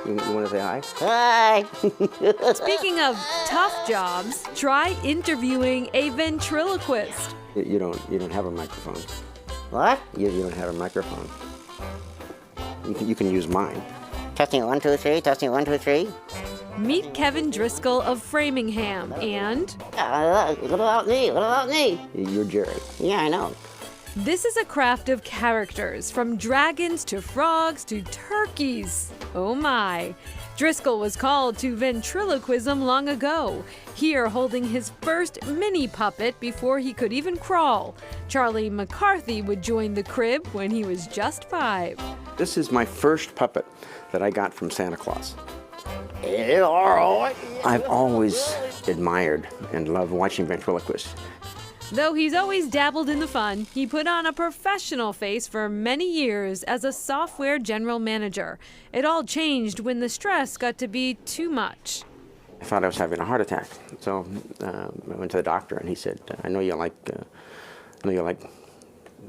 You want to say hi? Hi! Speaking of tough jobs, try interviewing a ventriloquist. You don't have a microphone. What? You don't have a microphone. You can use mine. Testing 1, 2, 3, testing 1, 2, 3. Meet Kevin Driscoll of Framingham and What about me? What about me? You're Jerry. Yeah, I know. this is a craft of characters, from dragons to frogs to turkeys. Oh my. Driscoll was called to ventriloquism long ago, here holding his first mini puppet before he could even crawl. Charlie McCarthy would join the crib when he was just 5. This is my first puppet that I got from Santa Claus. I've always admired and loved watching ventriloquists. Though he's always dabbled in the fun, he put on a professional face for many years as a software general manager. It all changed when the stress got to be too much. I thought I was having a heart attack, so I went to the doctor, and he said, "I know you like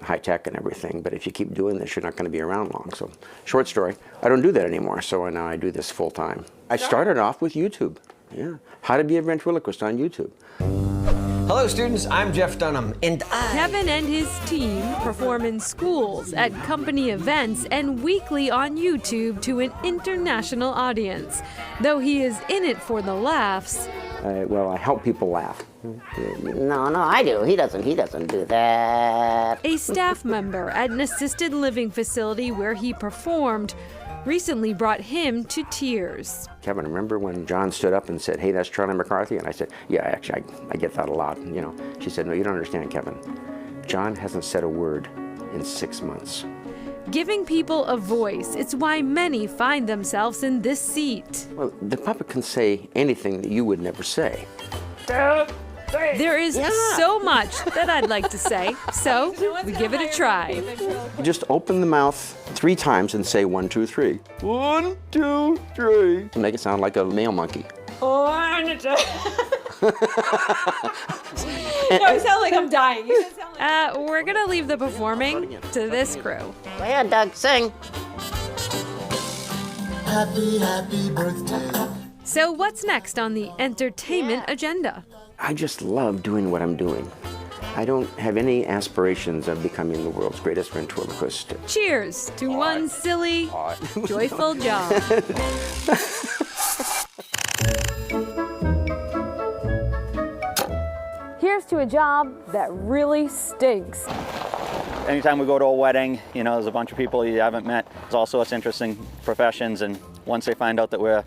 high tech and everything, but if you keep doing this, you're not going to be around long." So, short story, I don't do that anymore. So now I do this full time. I started off with YouTube. Yeah, how to be a ventriloquist on YouTube. Hello students, I'm Jeff Dunham, and Kevin and his team perform in schools, at company events, and weekly on YouTube to an international audience. Though he is in it for the laughs, Well, I help people laugh. No, I do. He doesn't do that. a staff member at an assisted living facility where he performed recently brought him to tears. Kevin, remember when John stood up and said, "Hey, that's Charlie McCarthy"? And I said, "Yeah, actually, I get that a lot." You know, she said, "No, you don't understand, Kevin. John hasn't said a word in 6 months." Giving people a voice, it's why many find themselves in this seat. Well, the puppet can say anything that you would never say. There is so much that I'd like to say, so we give it a try. You just open the mouth 3 times and say 1, 2, 3. 1, 2, 3. To make it sound like a male monkey. No, it sounds like I'm dying. You sound like We're gonna leave the performing to this crew. Go ahead, Doug, sing. Happy birthday. So what's next on the entertainment agenda? I just love doing what I'm doing. I don't have any aspirations of becoming the world's greatest ventriloquist. Cheers to one silly, joyful job. Here's to a job that really stinks. Anytime we go to a wedding, you know, there's a bunch of people you haven't met. There's all sorts of interesting professions, and once they find out that we're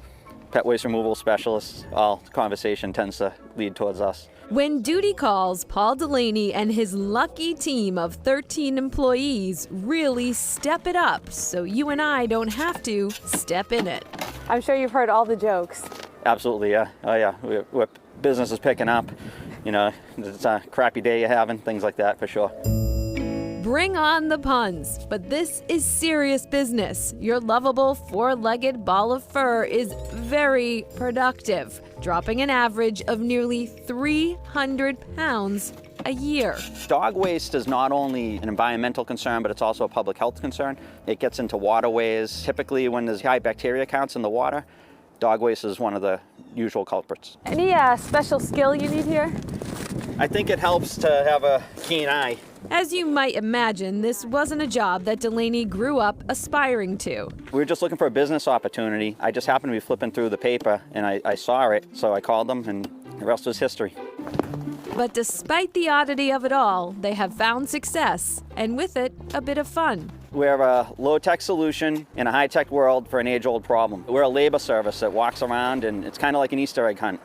pet waste removal specialists, all conversation tends to lead towards us. When duty calls, Paul Delaney and his lucky team of 13 employees really step it up so you and I don't have to step in it. I'm sure you've heard all the jokes. Absolutely, yeah. Oh yeah, we're business is picking up. You know, it's a crappy day you're having, things like that for sure. Bring on the puns, but this is serious business. Your lovable 4-legged ball of fur is very productive, dropping an average of nearly 300 pounds a year. Dog waste is not only an environmental concern, but it's also a public health concern. It gets into waterways. Typically, when there's high bacteria counts in the water, dog waste is one of the usual culprits. Any special skill you need here? I think it helps to have a keen eye. As you might imagine, this wasn't a job that Delaney grew up aspiring to. We were just looking for a business opportunity. I just happened to be flipping through the paper and I saw it, so I called them, and the rest was history. But despite the oddity of it all, they have found success, and with it, a bit of fun. We're a low-tech solution in a high-tech world for an age-old problem. We're a labor service that walks around, and it's kind of like an Easter egg hunt.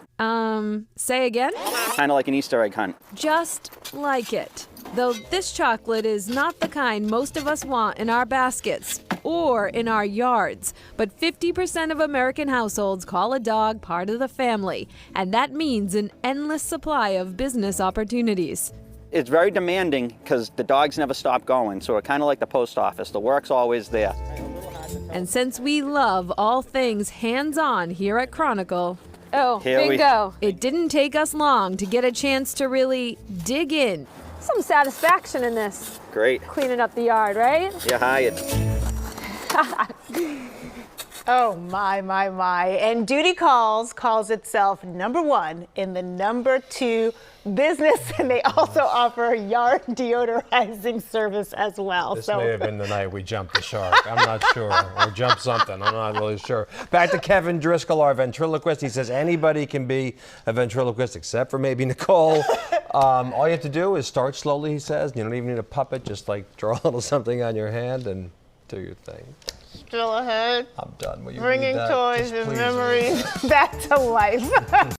Say again? Kind of like an Easter egg hunt. Just like it. Though this chocolate is not the kind most of us want in our baskets or in our yards. But 50% of American households call a dog part of the family, and that means an endless supply of business opportunities. It's very demanding because the dogs never stop going, so we're kind of like the post office. The work's always there. And since we love all things hands-on here at Chronicle, Oh, Here we- bingo. it didn't take us long to get a chance to really dig in. Some satisfaction in this, Great. cleaning up the yard, right? You're hired. Oh, my. And Duty calls itself #1 in the #2 business, and they also offer yard deodorizing service as well. This may have been the night we jumped the shark. I'm not sure. Or jumped something. I'm not really sure. Back to Kevin Driscoll, our ventriloquist. He says anybody can be a ventriloquist except for maybe Nicole. All you have to do is start slowly, he says. You don't even need a puppet. Just like draw a little something on your hand and do your thing. Still ahead. I'm done. Will you Bringing read that? toys Just and please read memories back to life.